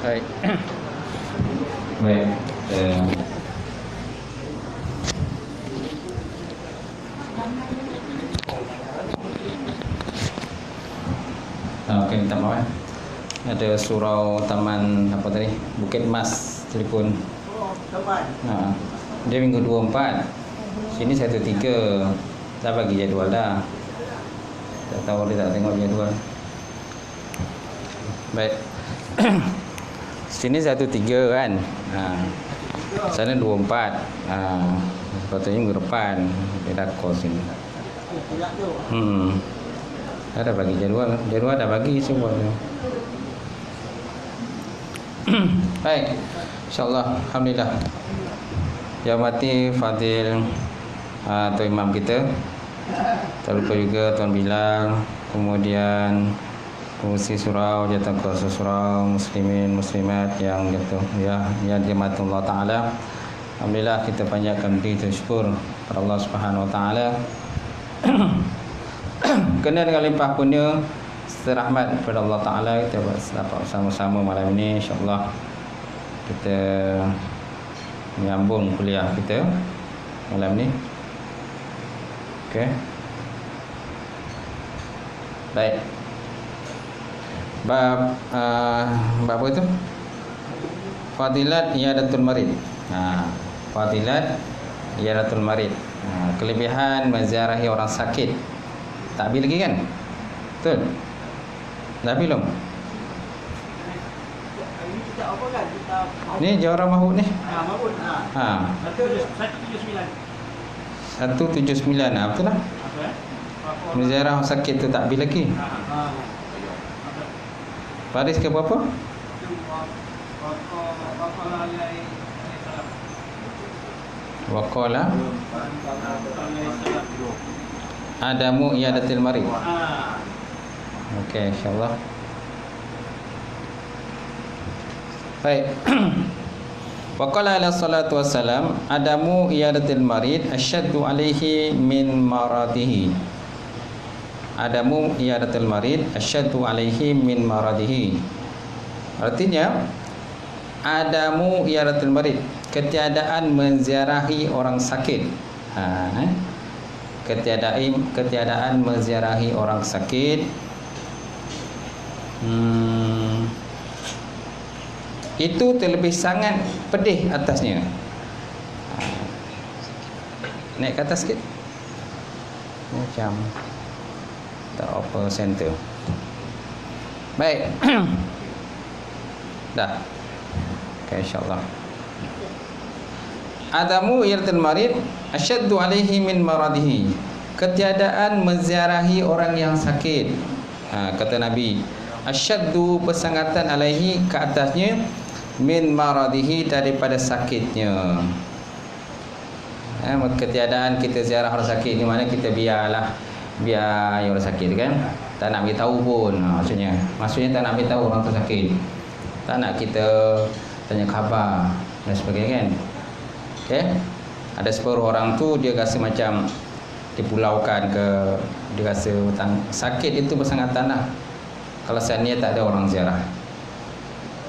Baik. Baik. Okey, minta maaf. Ada surau taman apa tadi? Bukit Mas telefon. Oh, teman. Dia minggu 24. Sini 13. Dah bagi jadual dah. Tak tahu dia tak tengok jadual. Baik. Sini 13 kan. Sana 24. Sepatutnya minggu depan. Dia dah call sini. Pulak tu. Ada bagi jadual. Jadual dah bagi semua tu. Baik. InsyaAllah. Alhamdulillah. Yang mati Fadil Tuan Imam kita. Tak lupa juga Tuan Bilal. Kemudian Pengurusi surau, jatuh kuasa surau, muslimin, muslimat yang jatuh yang dirahmatullah Ta'ala. Alhamdulillah kita panjatkan diri syukur kepada Allah Subhanahu Wa Ta'ala. Kena dengan limpah punya rahmat kepada Allah Ta'ala, kita dapat bersama-sama malam ini, insyaAllah kita menyambung kuliah kita malam ni. Okey. Baik. Bab apa itu? Fadilat Iyadatul Marid. Fadilat Iyadatul Marid. Kelebihan menziarahi orang sakit. Tak habis lagi kan? Betul? Dah habis belum? Ini kita apa kan? Kita Ni Jawara Mahmud ni. Mahmud. 179. Betul lah. Menziarah orang sakit tu tak habis lagi. Baris ke berapa? Waqala Adamu Iyadatil Marid. Okey, insyaAllah. Baik. Waqala ala salatu wassalam Adamu Iyadatil Marid asyaddu alaihi min maradihi. Adamu Iyadatul Marid asyaddu alaihi min maradihi. Artinya Adamu Iyadatul Marid, ketiadaan menziarahi orang sakit. Ketiadaan menziarahi orang sakit. Itu terlebih sangat pedih atasnya. Naik ke atas sikit. Macam tak apa center. Baik. Dah. Okay, insyaAllah. Adamu Iyadatul Marid asyaddu alaihi min maradihi. Ketiadaan menziarahi orang yang sakit. Kata Nabi, asyaddu persangatan alaihi, ke atasnya, min maradihi, daripada sakitnya. Ketiadaan kita ziarah orang sakit ni mana kita biar yang orang sakit kan, tak nak beritahu pun. Maksudnya tak nak beritahu orang tu sakit, tak nak kita tanya khabar dan sebagainya kan. Okey, ada separuh orang tu dia rasa macam dipulaukan ke, dia rasa sakit itu bersangatan lah. Kalau seandainya tak ada orang ziarah,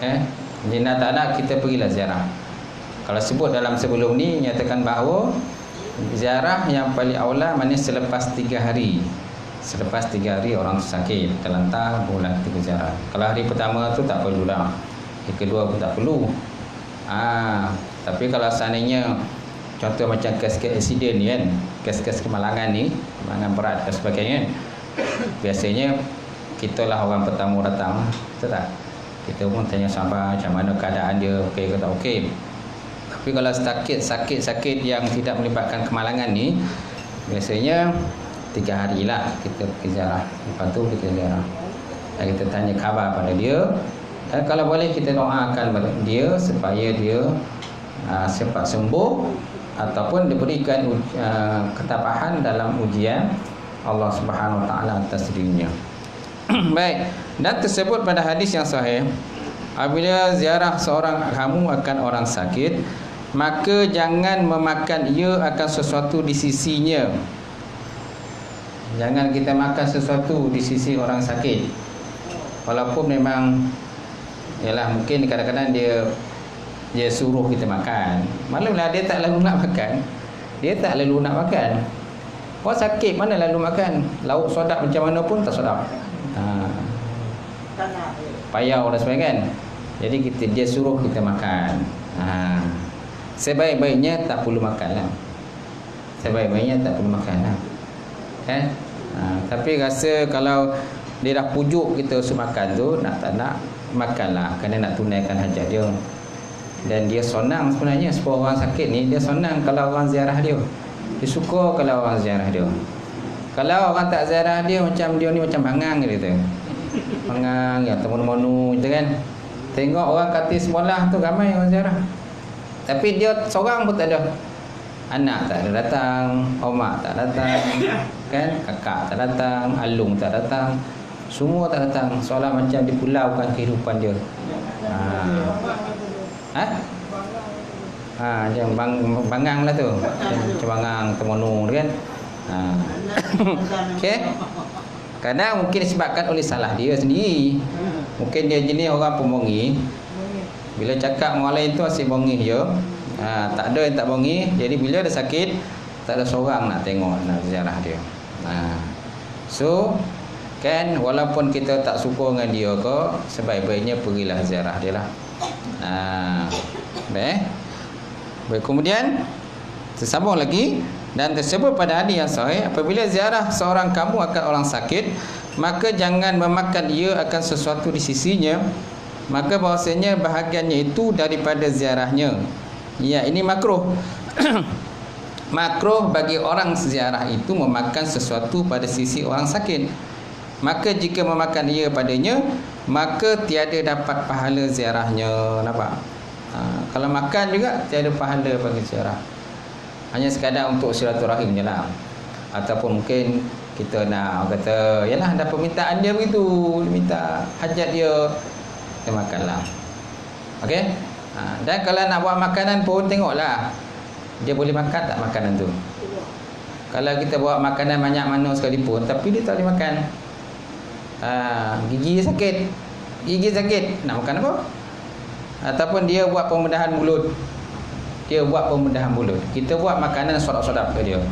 dia tak nak, kita pergilah ziarah. Kalau sebut dalam sebelum ni nyatakan bahawa ziarah yang paling aula maknanya selepas 3 hari. Selepas 3 hari orang tu sakit, terlantar, barulah kita ziarah. Kalau hari pertama tu tak perlulah, hari kedua pun tak perlu. Tapi kalau seandainya contoh macam kes-kes aksiden ni kan, kes-kes kemalangan ni, kemalangan berat dan sebagainya, biasanya kita lah orang pertama datang, betul tak? Kita pun tanya sahabat macam mana keadaan dia, okey ke tak okey. Tapi kalau sakit yang tidak melibatkan kemalangan ni, biasanya 3 hari lah kita pergi ziarah. Lepas tu kita ziarah dan kita tanya khabar pada dia, dan kalau boleh kita doakan dia supaya dia cepat sembuh ataupun diberikan ketabahan dalam ujian Allah Subhanahu Wa Taala atas dirinya. Baik, dan tersebut pada hadis yang sahih, apabila ziarah seorang kamu akan orang sakit, maka jangan memakan ia akan sesuatu di sisinya. Jangan kita makan sesuatu di sisi orang sakit, walaupun memang Yalah, mungkin kadang-kadang dia suruh kita makan. Maklumlah dia tak lalu nak makan. Dia tak lalu nak makan. Orang sakit mana lalu makan? Lauk sedap macam mana pun tak sedap. Tak nak. Payau dan sebagainya kan. Jadi dia suruh kita makan. Sebaik-baiknya tak perlu makan lah. Sebaik-baiknya tak perlu makan lah. Kan? Tapi rasa kalau dia dah pujuk kita untuk makan tu, nak tak nak makanlah, kerana nak tunaikan hajat dia. Dan dia senang sebenarnya. Sebab orang sakit ni dia senang kalau orang ziarah dia. Dia suka kalau orang ziarah dia. Kalau orang tak ziarah dia, macam dia ni macam bangang dia kata. Bangang ya, temunu-menu gitu kan. Tengok orang kata sekolah tu ramai orang ziarah, tapi dia seorang pun tak ada. Anak tak ada datang, omak tak datang, kan? Kakak tak datang, alung tak datang. Semua tak datang. Seolah macam dipulaukan kehidupan dia. Macam bangang lah tu. Macam bangang temunu kan. Okey. Kadang mungkin disebabkan oleh salah dia sendiri. Mungkin dia jenis orang pembongi. Bila cakap orang lain tu asyik bongih je. Tak ada yang tak bongih. Jadi bila dia sakit, tak ada seorang nak tengok, nak ziarah dia. So kan, walaupun kita tak suka dengan dia ke, sebaik-baiknya pergilah ziarah dia lah. Baik, kemudian tersambung lagi, dan tersebut pada hadis yang sahih, apabila ziarah seorang kamu akan orang sakit, maka jangan memakan ia akan sesuatu di sisinya, maka bahawasanya bahagiannya itu daripada ziarahnya. Ya, ini makruh. Makruh bagi orang ziarah itu memakan sesuatu pada sisi orang sakit. Maka jika memakan ia padanya, maka tiada dapat pahala ziarahnya. Nampak? Kalau makan juga tiada pahala bagi ziarah. Hanya sekadar untuk silaturahim je lah. Ataupun mungkin kita nak kata, yalah ada permintaan dia begitu, dia minta hajat dia, kita makanlah. Okey? Dan kalau nak buat makanan pun tengoklah dia boleh makan tak makanan tu. Kalau kita buat makanan banyak mana sekalipun tapi dia tak boleh makan, gigi sakit, nak makan apa? Ataupun dia buat pembedahan mulut, kita buat makanan sedap-sedap ke dia,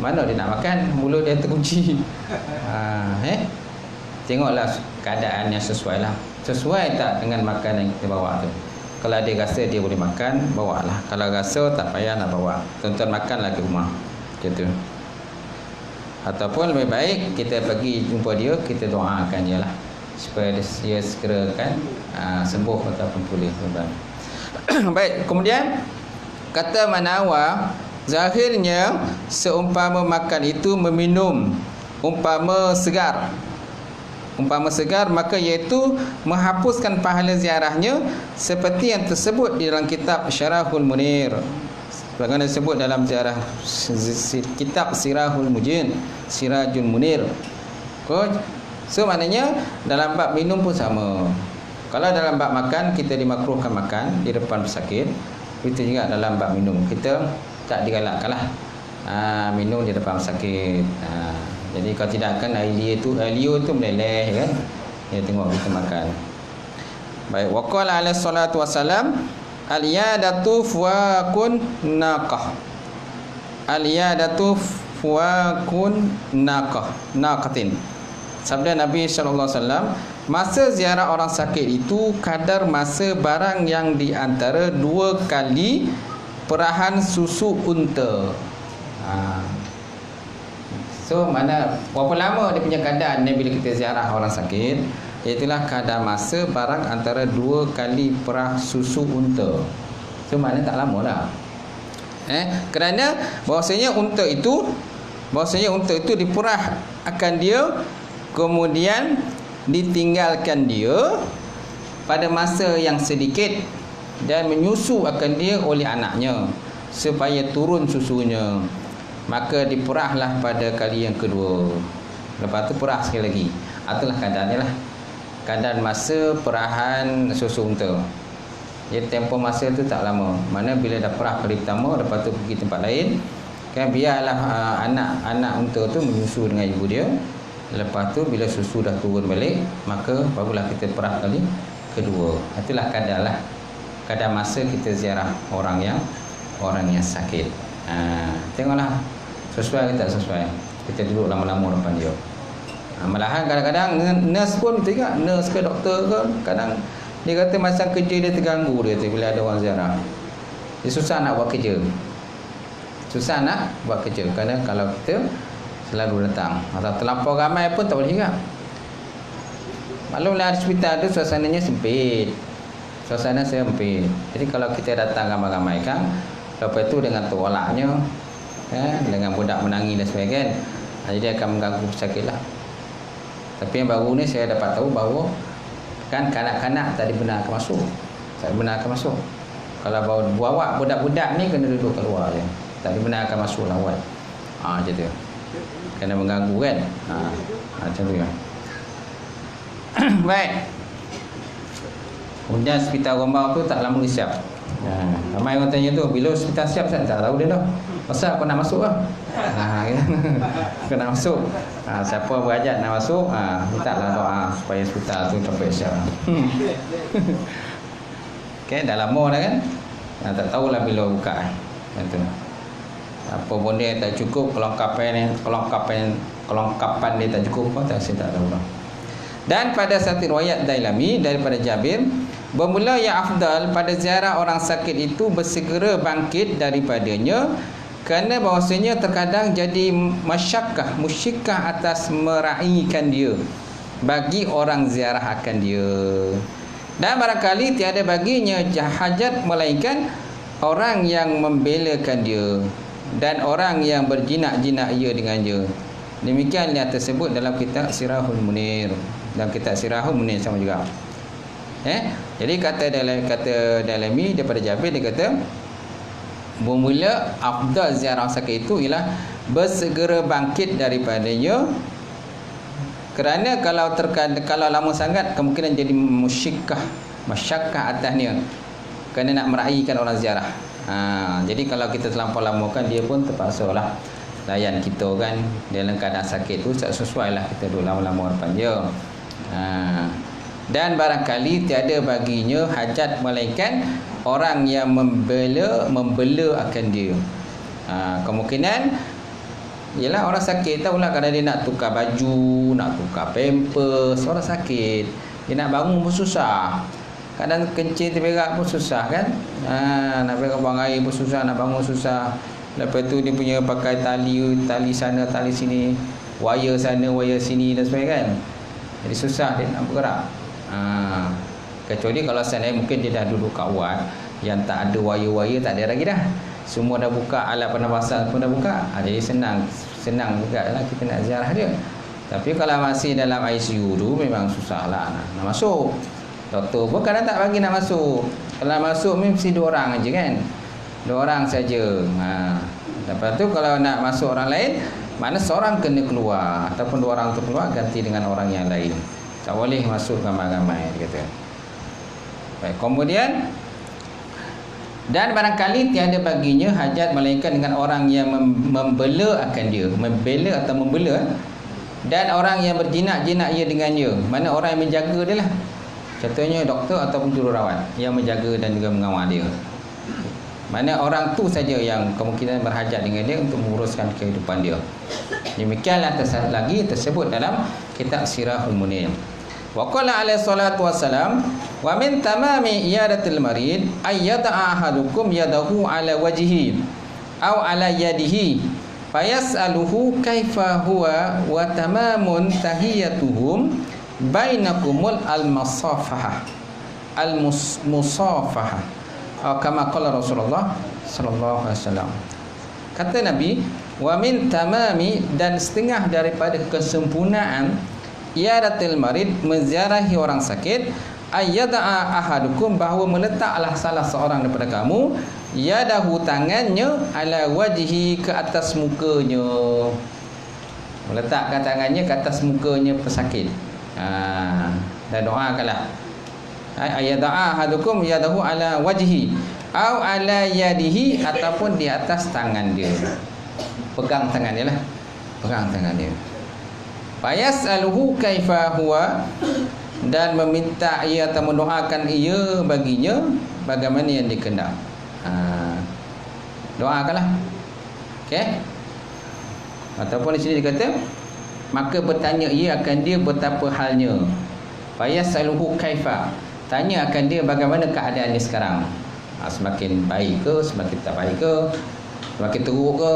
mana dia nak makan, mulut dia terkunci. Tengoklah keadaan yang sesuai lah. Sesuai tak dengan makanan yang kita bawa tu. Kalau dia rasa dia boleh makan, bawalah. Kalau rasa tak payah nak bawa, tuan-tuan makanlah ke rumah, macam tu. Ataupun lebih baik kita pergi jumpa dia, kita doakan dia lah, supaya dia segera kan sembuh ataupun pulih. Baik, kemudian kata Manawa, zahirnya seumpama makan itu meminum, umpama segar, maka iaitu menghapuskan pahala ziarahnya, seperti yang tersebut di dalam kitab Syarahul Munir. Bagaimana disebut dalam ziarah kitab Sirajul Munir. So maknanya dalam bab minum pun sama. Kalau dalam bab makan, kita dimakruhkan makan di depan pesakit. Itu juga dalam bab minum, kita tak digalakkanlah minum di depan pesakit. Jadi kalau tidak kan alio tu meleleh kan. Dia tengok kita makan. Baik, waqala alaihi salatu wasalam, al-yadatu fuwakun naqah. Al-yadatu fuwakun naqatin. Sabda Nabi sallallahu alaihi wasallam, masa ziarah orang sakit itu kadar masa barang yang di antara 2 kali perahan susu unta. So mana berapa lama dia punya keadaan ni bila kita ziarah orang sakit, itulah kadar masa barang antara 2 kali perah susu unta. So mana tak lama dah. Kerana bahawasanya unta itu diperah akan dia, kemudian ditinggalkan dia pada masa yang sedikit dan menyusu akan dia oleh anaknya supaya turun susunya. Maka diperahlah pada kali yang kedua. Lepas tu perah sekali lagi. Itulah keadaannya lah, keadaan masa perahan susu unta. Jadi tempoh masa tu tak lama. Mana bila dah perah kali pertama, lepas tu pergi tempat lain, kan biarlah anak unta tu menyusu dengan ibu dia. Lepas tu bila susu dah turun balik, maka barulah kita perah kali kedua. Itulah kadar masa kita ziarah orang yang sakit. Tengoklah sesuai ke tak sesuai. Kita duduk lama-lama depan dia. Malahan kadang-kadang nurse pun juga, nurse ke doktor ke, kadang dia kata masa kerja dia terganggu dia tu bila ada orang ziarah. Dia susah nak buat kerja. Kerana kalau kita selalu datang atau terlampau ramai pun tak boleh juga. Maklumlah hospital tu suasananya sempit. Jadi kalau kita datang ramai-ramai kan, lepas tu dengan tolaknya, dengan budak menangis dan sebagainya, jadi akan mengganggu pesakit lah. Tapi yang baru ni saya dapat tahu bahawa kan kanak-kanak tak dibenarkan masuk. Kalau bawa budak-budak ni kena duduk keluar je. Tak dibenarkan masuk lawat. Macam tu. Kena mengganggu kan. Macam tu. Baik. Kemudian hospital Gombau tu tak lama siap. Ramai orang tanya tu, bila hospital siap saya tak tahu dia dah. Pasal aku nak masuk lah. Aku nak masuk. Siapa berhajat nak masuk, mintalah doa supaya hospital tu sampai siap. Okay, dah lama dah kan. Tak tahulah bila buka. Itu. Apa benda yang tak cukup, kelengkapan dia tak cukup pun saya tak tahu lah. Dan pada satu riwayat Dailami daripada Jabir, bermula yang afdal pada ziarah orang sakit itu bersegera bangkit daripadanya, kerana bahawasanya terkadang jadi musyikah atas meraihkan dia bagi orang ziarah akan dia. Dan barangkali tiada baginya hajat melainkan orang yang membelakan dia dan orang yang berjinak-jinak ia dengan dia. Demikian yang tersebut dalam kitab Sirahul Munir. Dalam kitab Sirahul Munir sama juga. Jadi kata Dalami daripada Jabir, dia kata bermula afdal ziarah sakit itu ialah bersegera bangkit daripadanya, kerana kalau lama sangat kemungkinan jadi masyakah atasnya, kerana nak meraihkan orang ziarah. Jadi kalau kita terlampau lama kan, dia pun terpaksa lah layan kita kan. Dalam keadaan sakit tu tak sesuai lah kita duduk lama-lama depan dia. Dan barangkali tiada baginya hajat melainkan orang yang membela akan dia. Kemungkinan ialah orang sakit, tahulah kadang dia nak tukar baju, nak tukar pampers. Orang sakit, dia nak bangun pun susah. Kadang kencing terberak pun susah kan. Nak berak buang air pun susah, nak bangun susah. Lepas tu dia punya pakai tali sana, tali sini, wire sana, wire sini dan sebagainya kan. Jadi susah dia nak bergerak. Kecuali kalau sana mungkin dia dah duduk kat wad yang tak ada wire-wire, tak ada lagi dah. Semua dah buka, alat pernafasan pun dah buka. Jadi senang juga lah kita nak ziarah dia. Tapi kalau masih dalam ICU tu memang susah lah nak masuk. Doktor pun kadang tak bagi nak masuk. Kalau masuk mesti 2 orang aja kan. 2 orang saja. Lepas tu kalau nak masuk orang lain, mana seorang kena keluar, ataupun 2 orang tu keluar ganti dengan orang yang lain. Tak boleh masuk ramai-ramai, dia kata. Baik, kemudian dan barangkali tiada baginya hajat melainkan dengan orang yang membela akan dia, membela atau membela, dan orang yang berjinak-jinak ia dengannya. Mana orang yang menjaga dia lah. Contohnya doktor ataupun jururawat yang menjaga dan juga mengawal dia. Mana orang tu saja yang kemungkinan berhajat dengan dia untuk menguruskan kehidupan dia. Demikianlah lagi tersebut dalam kitab Sirahul Munir. Wa qala alaihi salatu wassalam, wa min tamami iyadatil marid ay yada'a ahadukum yadahu ala wajhihi aw ala yadihi fayas'aluhu kaifa huwa wa tamamun tahiyatuhum bainakumul al-musafahah al-musafahah kama qala Rasulullah sallallahu alaihi wasallam. Kata Nabi, wa min tamami, dan setengah daripada kesempurnaan iyadatil marid, menziarahi orang sakit, ayyada'a ahadukum, bahawa meletaklah salah seorang daripada kamu yadahu, tangannya, ala wajhi, ke atas mukanya. Meletakkan tangannya ke atas mukanya pesakit. Dan doakanlah, ayyada'a ahadukum yadahu ala wajhi au ala yadihi, ataupun di atas tangan dia. Pegang tangan dia lah, pegang tangan dia. Fayas'aluhu kaifa huwa, dan meminta ia atau mendoakan ia baginya bagaimana yang dikehendak. Doakanlah. Okey. Ataupun di sini dikata, maka bertanya ia akan dia betapa halnya. Fayasaluhu kaifa. Tanya akan dia bagaimana keadaan dia sekarang. Semakin baik ke, semakin tak baik ke, semakin teruk ke?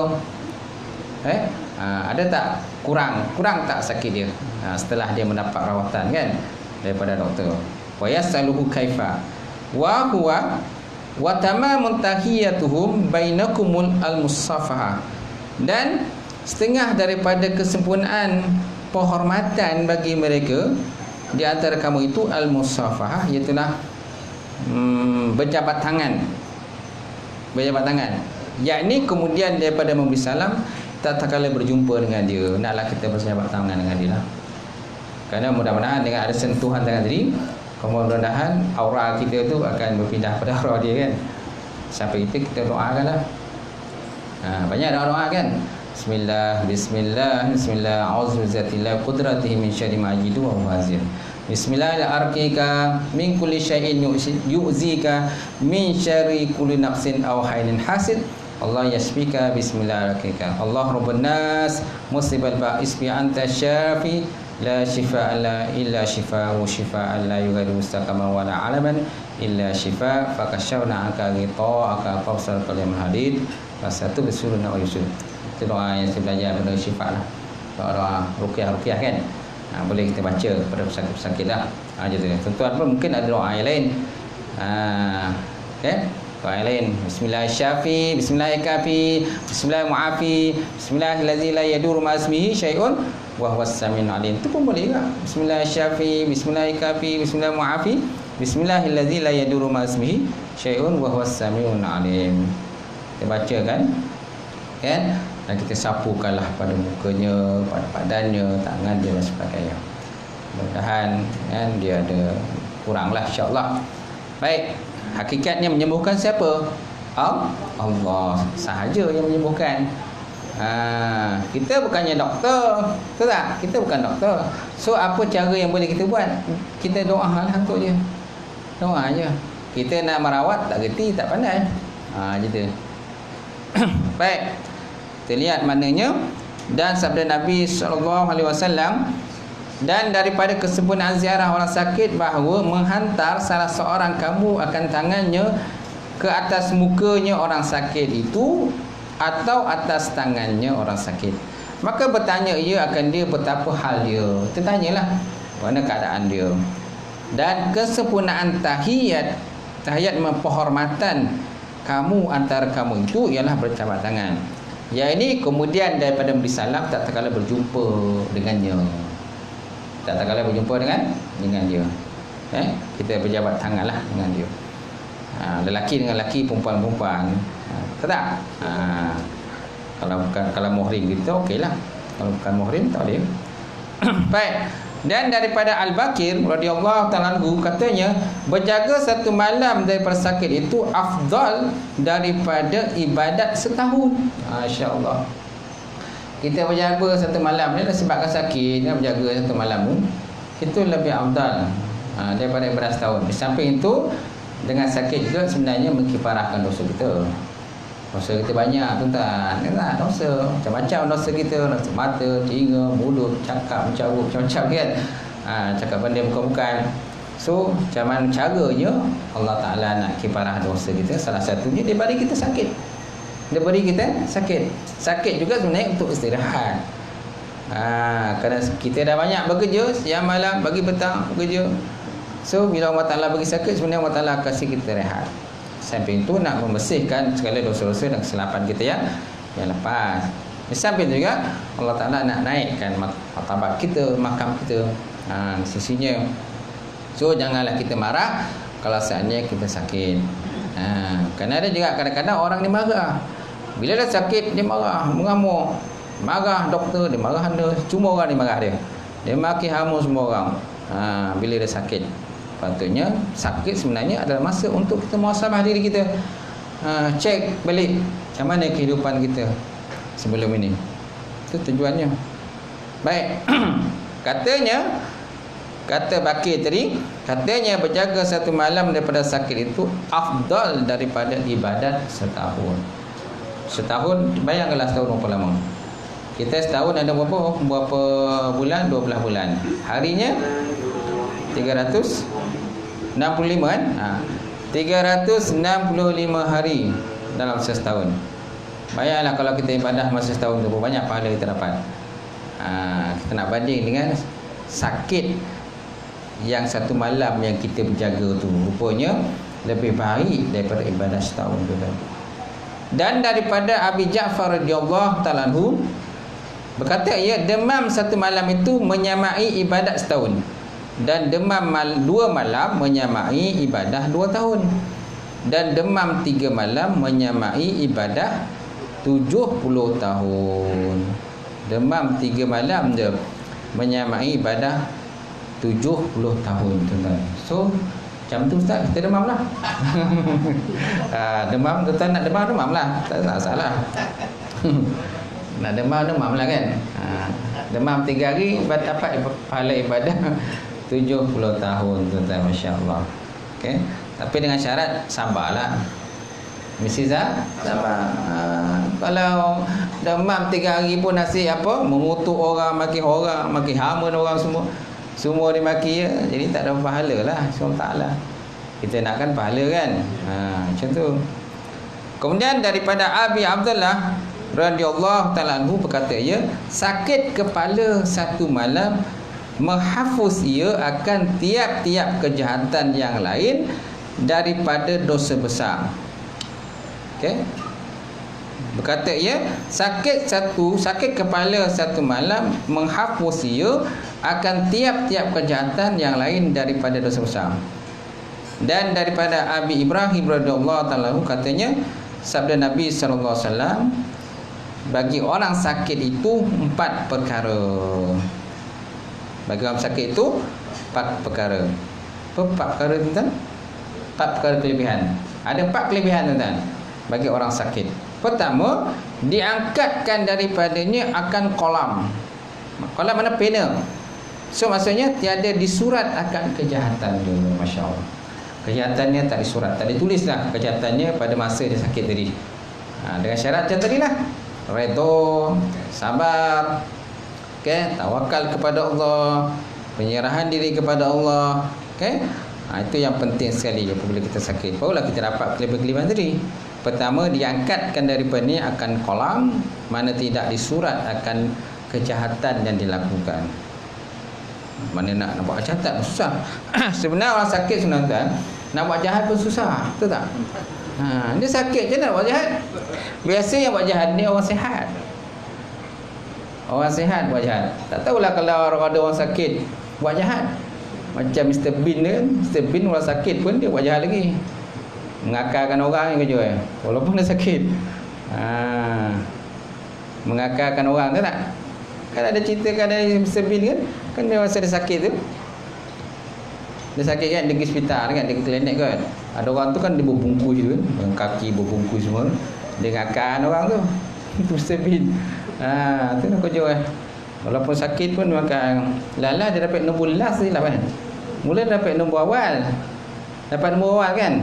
Ada tak kurang tak sakit dia setelah dia mendapat rawatan kan daripada doktor. Fayasaluhu kaifa. Wa huwa wa tamamun tahiyatuhum bainakumul al-musafaha. Dan setengah daripada kesempurnaan penghormatan bagi mereka di antara kamu itu al-musafahah, iaitu berjabat tangan. Berjabat tangan. Yakni kemudian daripada memberi salam, tak kala berjumpa dengan dia, naklah kita berjabat tangan dengan dia lah. Kerana mudah-mudahan dengan ada sentuhan tangan tadi, mudah-mudahan aura kita tu akan berpindah pada aura dia kan. Sampai itu kita doakanlah. Banyak doa-doa kan. Bismillah, bismillah, bismillah, auzubillahi qudratihi min syarri ma ajidu wa huwazir. Bismillah arqika min kulli syai'in yu'zika min syarri kulli nafsin aw hainin hasid. Allah yashfika bismillah arqika. Allah rabbun nas musibal ba'is bi anta syafi la shifaa illa shifaa wa shifaa la yughadiru saqama wa la alaman illa shifaa fakashawna anka ghita'aka fawsal kalim hadid fasatu bisuluna wa yusul. Itu doa yang saya belajar pada syifa lah. Doa ruqyah kan. Boleh kita baca pada pesakit-pesakit lah. Jadi tuan-tuan pun mungkin ada doa yang lain. Okay? Doa yang lain. Bismillahirrahmanirrahim. Bismillahirrahmanirrahim. Bismillahirrahmanirrahim. Bismillahirrahmanirrahim. La yadurru ma ismihi syai'un wa huwas samiul alim. Itu pun boleh juga. Bismillahirrahmanirrahim. Bismillahirrahmanirrahim. Bismillahirrahmanirrahim. Bismillahirrahmanirrahim. La yadurru ma ismihi syai'un wa huwas samiul alim. Kita baca kan? Kan? Dan kita sapukanlah pada mukanya, pada badannya, tangan dia dan sebagainya. Mudah-mudahan kan, dia ada kuranglah insya-Allah. Baik, hakikatnya menyembuhkan siapa? Allah sahaja yang menyembuhkan. Kita bukannya doktor, betul tak? Kita bukan doktor. So apa cara yang boleh kita buat? Kita doalah untuk dia. Doa aja. Kita nak merawat tak reti, tak pandai. Gitu. Baik. Kita lihat maknanya. Dan sabda Nabi SAW, dan daripada kesempurnaan ziarah orang sakit bahawa menghantar salah seorang kamu akan tangannya ke atas mukanya orang sakit itu atau atas tangannya orang sakit. Maka bertanya ia akan dia betapa hal dia. Kita tanyalah mana keadaan dia. Dan kesempurnaan tahiyat penghormatan kamu antara kamu itu ialah berjabat tangan. Yang ini kemudian daripada memberi salam tak terkala berjumpa dengannya. Tak terkala berjumpa dengan dia. Kita berjabat tanganlah dengan dia. Lelaki dengan lelaki, perempuan-perempuan. Tak? Kalau muhrim gitu okeylah. Kalau bukan muhrim tak boleh. Baik. Dan daripada Al-Bakir radhiyallahu ta'ala anhu katanya, berjaga satu malam daripada sakit itu afdal daripada ibadat setahun. Masya-Allah. Kita berjaga satu malam ni sebabkan sakit, kita berjaga satu malam tu itu lebih afdal daripada ibadat setahun. Di samping itu dengan sakit juga sebenarnya mengkifarahkan dosa kita. Dosa kita banyak tuan-tuan. Kan dosa macam-macam dosa kita, dosa mata, telinga, mulut, cakap, mencarut, macam-macam kan. Cakap benda bukan-bukan. So, macam mana caranya Allah Ta'ala nak kifarah dosa kita? Salah satunya dia beri kita sakit. Dia beri kita sakit. Sakit juga sebenarnya untuk istirahat. Kerana kita dah banyak bekerja siang malam, pagi petang bekerja. So, bila Allah Ta'ala bagi sakit, sebenarnya Allah Ta'ala kasih kita rehat. Samping itu nak membersihkan segala dosa-dosa dan kesilapan kita yang lepas. Di samping itu juga Allah Ta'ala nak naikkan martabat kita, makam kita. Sisinya. So janganlah kita marah kalau seandainya kita sakit. Kerana ada juga kadang-kadang orang ni marah. Bila dah sakit dia marah, mengamuk. Marah doktor, dia marah anda. Cuma orang ni marah dia. Dia maki hamu semua orang. Bila dah sakit. Patutnya sakit sebenarnya adalah masa untuk kita muhasabah diri kita. Cek balik macam mana kehidupan kita sebelum ini. Itu tujuannya. Baik. Katanya Kata Bakir tadi, katanya berjaga satu malam daripada sakit itu afdal daripada ibadat setahun. Setahun, bayangkanlah setahun berapa lama. Kita setahun ada berapa bulan? 12 bulan. Harinya 365 kan? 365 hari dalam setahun. Bayangkanlah kalau kita ibadah masa setahun tu, berapa banyak pahala kita dapat. Kita nak banding dengan sakit yang satu malam yang kita berjaga tu, rupanya lebih baik daripada ibadah setahun tu. Dan daripada Abi Ja'far radhiyallahu ta'ala anhu berkata, ya, demam satu malam itu menyamai ibadat setahun, dan demam 2 malam menyamai ibadah 2 tahun, dan demam 3 malam menyamai ibadah 70 tahun. Demam 3 malam je menyamai ibadah 70 tahun, tuan-tuan. So macam tu Ustaz, kita demam lah. Demam, tuan-tuan nak demam lah, tak salah. Nak demam lah kan. Demam 3 hari dapat pahala ibadah 70 tahun, tuan-tuan. Masya Allah. Okay. Tapi dengan syarat sabarlah. Mesti sabar. Kalau demam 3 hari pun nasi apa, mengutuk orang, maki hamun orang semua dimaki ya. Jadi tak ada pahala lah. SWT kita nakkan pahala kan. Macam tu. Kemudian daripada Abi Abdullah radhiyallahu ta'ala anhu berkata, ya, sakit kepala satu malam menghapus ia akan tiap-tiap kejahatan yang lain daripada dosa besar. Okey. Berkata, ya, sakit kepala satu malam menghapus ia akan tiap-tiap kejahatan yang lain daripada dosa besar. Dan daripada Abi Ibrahim radhiyallahu ta'ala anhu katanya, sabda Nabi sallallahu alaihi wasallam, bagi orang sakit itu 4 perkara. Bagi orang sakit itu 4 perkara. Apa 4 perkara, tuan-tuan? 4 perkara kelebihan. Ada 4 kelebihan, tuan-tuan, bagi orang sakit. Pertama, diangkatkan daripadanya akan kolam. Kolam mana? Pena. So maksudnya tiada disurat akan kejahatan dia. Masya Allah. Kejahatannya tak disurat, tak ditulislah kejahatannya pada masa dia sakit tadi. Dengan syarat macam tadi lah. Redha, sabar, tawakal kepada Allah, penyerahan diri kepada Allah. Itu yang penting sekali apabila kita sakit. Barulah kita dapat kelebihan-kelebihan tadi. Pertama, diangkatkan daripada ni akan kolam, mana tidak disurat akan kejahatan yang dilakukan. Mana nak buat jahat pun susah. Sebenarnya orang sakit sebenarnya nak buat jahat pun susah, betul tak? Dia sakit je nak buat jahat. Biasa yang buat jahat ni orang sihat. Orang sihat buat jahat. Tak tahulah kalau ada orang sakit buat jahat. Macam Mr. Bean kan, Mr. Bean orang sakit pun dia buat jahat lagi. Mengakalkan orang ni kerja walaupun dia sakit. Mengakalkan orang tu tak? Kan ada cerita kan dari Mr. Bean kan dia masa dia sakit tu. Dia sakit kan, dia pergi hospital kan, dia klinik kan. Ada orang tu kan dia berbungkus tu kan, kaki berbungkus semua. Dia ngakalkan orang tu. Itu Mr. Bean. Tu nak kerja walaupun sakit pun dia makan. Lala dia dapat nombor last ni lah kan. Mula dapat nombor awal. Dapat nombor awal kan.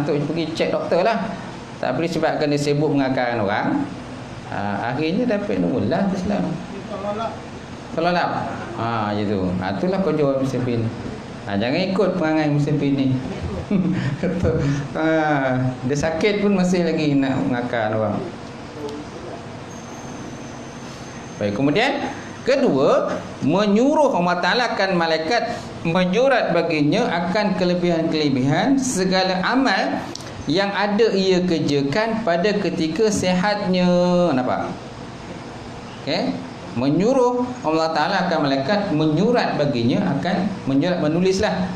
Untuk pergi cek doktor lah. Tak boleh sebabkan dia sibuk mengakalkan orang. Akhirnya dapat nombor last Islam. Tolak. Gitu. Itulah kerja Mr. Bean. Jangan ikut perangai Mr. Bean ni. Dia sakit pun masih lagi nak mengakalkan orang. Baik, kemudian kedua, menyuruh Allah Ta'ala akan malaikat menyurat baginya akan kelebihan-kelebihan segala amal yang ada ia kerjakan pada ketika sihatnya. Nampak? Menyuruh Allah Ta'ala akan malaikat menyurat baginya akan menulislah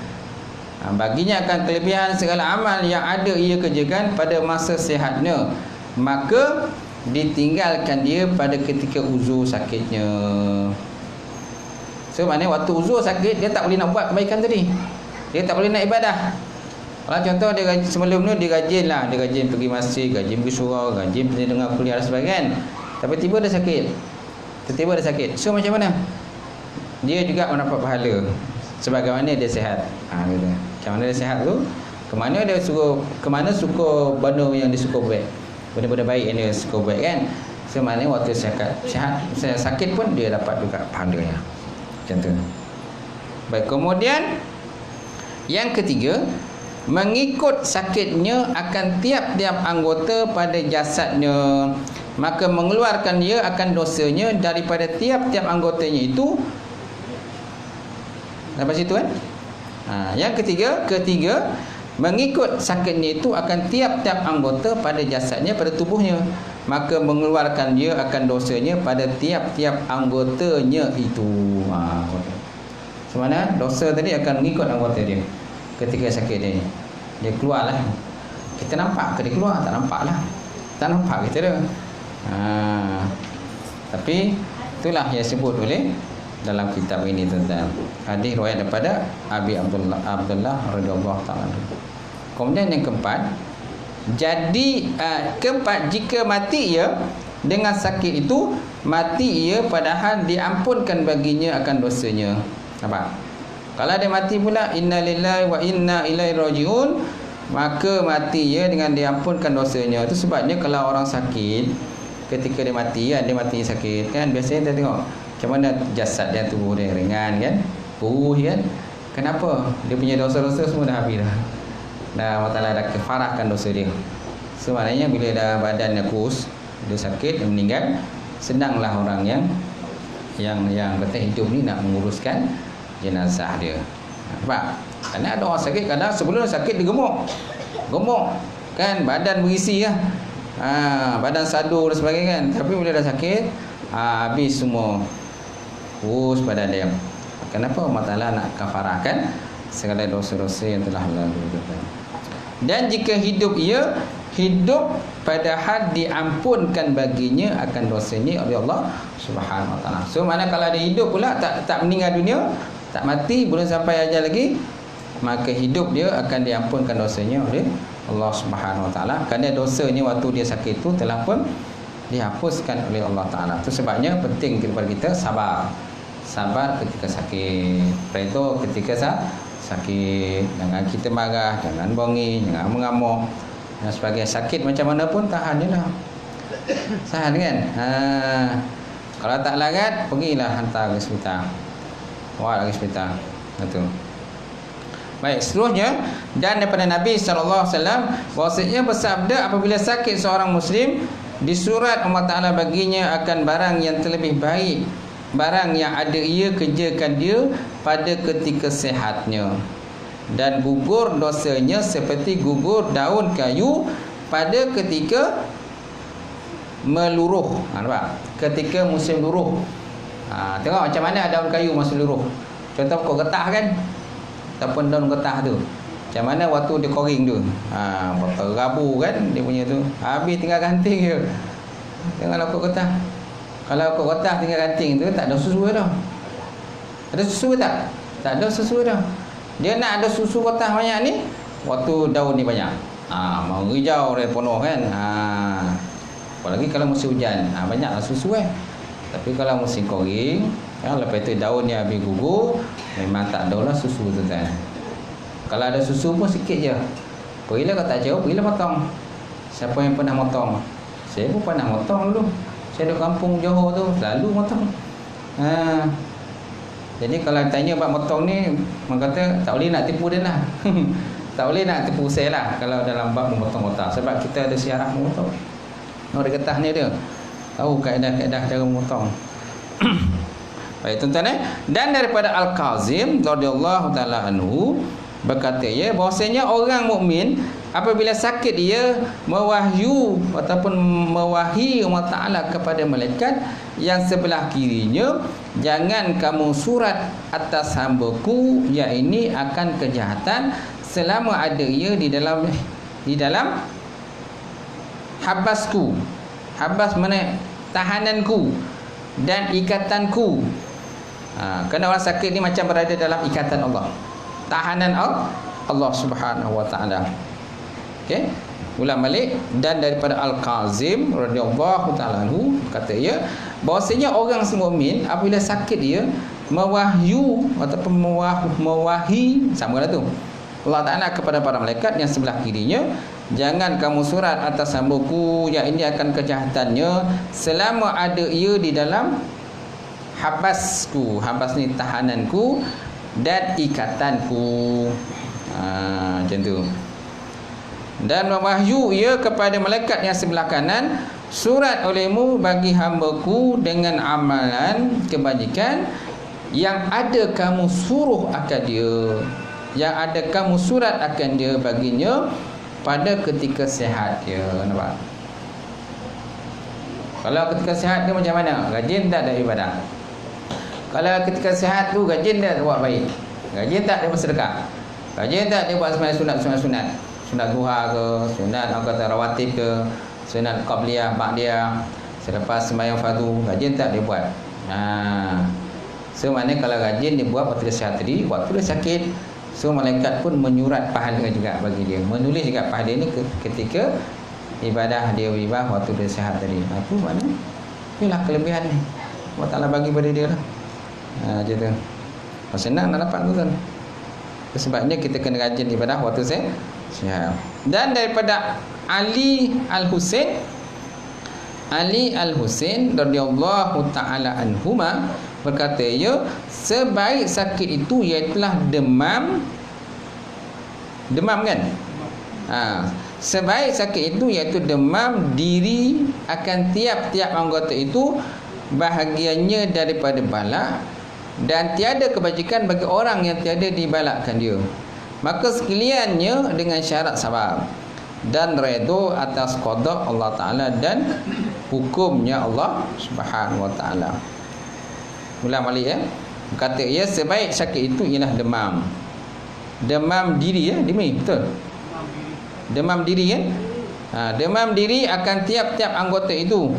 baginya akan kelebihan segala amal yang ada ia kerjakan pada masa sihatnya, maka ditinggalkan dia pada ketika uzur sakitnya. So maknanya waktu uzur sakit dia tak boleh nak buat kebaikan tadi. Dia tak boleh nak ibadah. Kalau contoh dia sebelum ni dia rajin pergi masjid, rajin pergi surau, rajin pergi dengar kuliah dan sebagainya. Tapi tiba dia sakit. So macam mana? Dia juga mendapat pahala sebagaimana dia sihat. Gitu. Macam mana dia sihat tu, ke mana suka benda yang dia suka buat, benda-benda baik yang dia suka buat kan. So maknanya waktu sakit pun dia dapat juga pahalanya. Macam tu. Baik, kemudian yang ketiga, mengikut sakitnya akan tiap-tiap anggota pada jasadnya, maka mengeluarkan dia akan dosanya daripada tiap-tiap anggotanya itu. Sampai situ kan? Yang ketiga, mengikut sakitnya itu akan tiap-tiap anggota pada jasadnya, pada tubuhnya, maka mengeluarkan dia akan dosanya pada tiap-tiap anggotanya itu. Semana dosa tadi akan mengikut anggota dia ketika sakit dia keluarlah. Kita nampak ke dia keluar? Tak nampak lah. Tak nampak kita dah. Tapi itulah yang disebut oleh dalam kitab ini tentang hadis riwayat daripada Abi Abdullah radhiyallahu taala. Kemudian yang keempat, jika mati ia dengan sakit itu, mati ia padahal diampunkan baginya akan dosanya. Nampak? Kalau dia mati pula innalillahi wa inna ilaihi rajiun, maka mati ia dengan diampunkan dosanya. Itu sebabnya kalau orang sakit, ketika dia mati sakit kan, biasanya kita tengok macam mana jasad dia, tubuh dia ringan kan, kurus kan. Kenapa? Dia punya dosa-dosa semua dah habis dah. Allah Ta'ala dah kafarahkan dosa dia. So maknanya bila dah badan dia kurus, dia sakit, dia meninggal, senanglah orang yang kata hidup ni nak menguruskan jenazah dia. Nampak? Kerana ada orang sakit, kadang sebelum sakit dia gemuk kan, badan berisi lah, badan sadur dan sebagainya kan. Tapi bila dah sakit, habis semua, kurus badan dia. Kenapa Allah Ta'ala nak kafarahkan segala dosa-dosa yang telah lalu? Dan jika hidup ia, hidup padahal diampunkan baginya akan dosanya oleh Allah Subhanahu Wa Ta'ala. So mana kalau dia hidup pula tak meninggal dunia, tak mati, belum sampai ajal lagi, maka hidup dia akan diampunkan dosanya oleh Allah Subhanahu Wa Ta'ala. Kerana dosanya waktu dia sakit itu telah pun dihapuskan oleh Allah Ta'ala. Itu sebabnya penting kepada kita sabar ketika sakit, redha ketika sakit. Jangan kita marah, jangan bonging, jangan mengamuk dan sebagainya. Sakit macam mana pun tahan je lah. Tahan kan. Kalau tak larat, pergilah hantar ke hospital. Bawa lagi hospital. Betul. Baik, seterusnya, dan daripada Nabi SAW bahwasanya bersabda, apabila sakit seorang Muslim, disurat Allah Ta'ala baginya akan barang yang terlebih baik, barang yang ada ia kerjakan dia pada ketika sehatnya, dan gugur dosanya seperti gugur daun kayu pada ketika meluruh. Nampak? Ketika musim luruh. Tengok macam mana daun kayu masa luruh. Contoh pokok getah kan, ataupun daun getah tu, macam mana waktu dia kering tu, rabu kan dia punya tu, habis tinggal ranting je. Tengoklah pokok getah. Kalau pokok getah tinggal ranting tu, tak ada susu dah. Ada susu tak? Tak ada susu dah. Dia nak ada susu getah banyak ni, waktu daun ni banyak. Mau hijau dia penuh kan. Apalagi kalau musim hujan, banyaklah susu Tapi kalau musim kering, lepas tu daunnya habis gugur, memang tak ada lah susu tu kan. Kalau ada susu pun sikit je. Pergilah, kalau tak jauh, pergilah potong. Siapa yang pernah potong? Saya pun pernah potong dulu. Saya duduk kampung Johor tu, selalu potong. Jadi kalau tanya bab potong ni, orang kata tak boleh nak tipu dia lah. Tak boleh nak tipu saya lah kalau dalam bab memotong-potong. Sebab kita ada siarah memotong. Orang getah ni dia tahu kaedah-kaedah cara memotong. Baik tuan-tuan Dan daripada Al-Kazim radhiyallahu taala anhu berkata bahwasanya orang mukmin apabila sakit ia mewahyu ataupun mewahi Allah Ta'ala kepada malaikat yang sebelah kirinya, jangan kamu surat atas hamba-Ku yang ini akan kejahatan selama ada ia di dalam habasku. Habas mana? Tahananku dan ikatanku. Kerana orang sakit ni macam berada dalam ikatan Allah, tahanan Allah Subhanahu Wa Ta'ala. Okey, ulang balik. Dan daripada Al-Kazim radhiyallahu ta'ala anhu kata bahwasanya orang mukmin apabila sakit dia mewahyu ataupun mewahi, sama lah tu, Allah Ta'ala kepada para malaikat yang sebelah kirinya, jangan kamu surat atas hambaku yang ini akan kejahatannya selama ada ia di dalam habasku. Habas ni tahananku dan ikatanku. Macam tu. Dan mewahyu ia kepada malaikat yang sebelah kanan, surat olehmu bagi hambaku dengan amalan kebajikan yang ada kamu suruh akan dia, yang ada kamu surat akan dia baginya pada ketika sihat dia. Nampak? Kalau ketika sihat dia macam mana? Rajin tak ada ibadah? Kalau ketika sihat tu rajin tak buat baik? Rajin tak dia bersedekah? Rajin tak dia buat sembahyang sunat-sunat? Sunat duha ke, sunat orang kata rawatib ke, sunat qabliyah, ba'diyah, selepas sembahyang fardu, rajin tak dia buat? So maknanya kalau rajin dia buat waktu dia sihat tadi, waktu dia sakit, so malaikat pun menyurat pahala juga bagi dia, menulis juga pahala ni ketika ibadah dia beribadah waktu dia sihat tadi. Itu maknanya inilah kelebihan ni Allah Ta'ala bagi pada dia lah. Macam tu. Senang nak dapat tu kan. Sebabnya kita kena rajin ibadah waktu sihat. Dan daripada Ali Al-Husain radhiyallahu ta'ala anhuma berkata, ya, sebaik sakit itu ialah demam kan? Sebaik sakit itu iaitu demam diri akan tiap-tiap anggota itu, bahagiannya daripada balak, dan tiada kebajikan bagi orang yang tiada dibalakkan dia. Maka sekaliannya dengan syarat sabar dan redha atas qada Allah Ta'ala dan hukumnya Allah Subhanahu Wa Ta'ala. Ulang balik ya. Kata ya, sebaik sakit itu ialah demam. Demam diri ya, demi betul. Demam diri kan? Demam diri akan tiap-tiap anggota itu,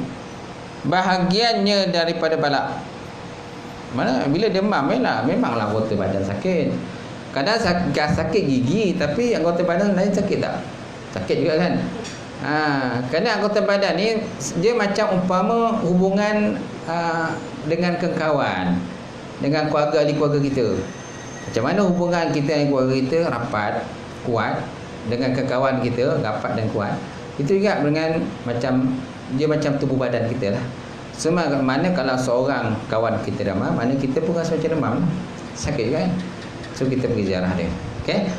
bahagiannya daripada balak. Mana bila demam memanglah anggota badan sakit. Kadang sakit gigi tapi anggota badan lain sakit tak? Sakit juga kan? Kerana anggota badan ni dia macam umpama hubungan dengan kawan, dengan keluarga ahli keluarga kita. Macam mana hubungan kita dengan keluarga kita rapat, kuat, dengan kawan kita rapat dan kuat. Itu juga dengan dia macam tubuh badan kita lah. Mana kalau seorang kawan kita demam, mana kita pun rasa macam demam, sakit kan? So kita pergi ziarah dia. Okey?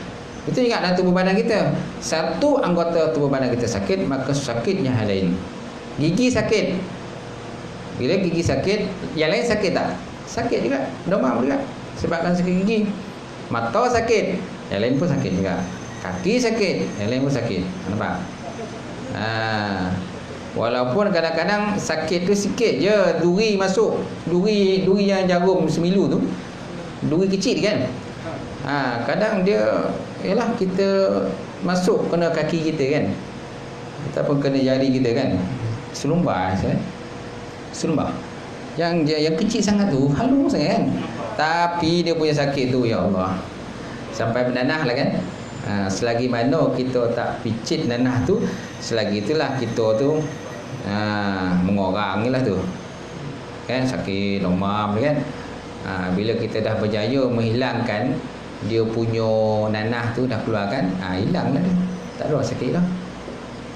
Itu juga dalam tubuh badan kita. Satu anggota tubuh badan kita sakit, maka sakitnya hal lain. Gigi sakit. Bila gigi sakit, yang lain sakit tak? Sakit juga, demam juga sebabkan sakit gigi. Mata sakit, yang lain pun sakit juga. Kaki sakit, yang lain pun sakit. Nampak? Walaupun kadang-kadang sakit tu sikit je, duri masuk, duri yang jarum semilu tu, duri kecil kan. Kadang dia ialah kita masuk kena kaki kita kan, ataupun kena jari kita kan, selumbar selumbar yang kecil sangat tu, halus sangat kan, tapi dia punya sakit tu ya Allah sampai menanah lah kan. Selagi mana kita tak picit nanah tu, selagi itulah kita tu mengorang lah tu kan, sakit demam kan. Bila kita dah berjaya menghilangkan dia punya nanah tu, dah keluarkan, hilang lah dia, tak ada sakit lah.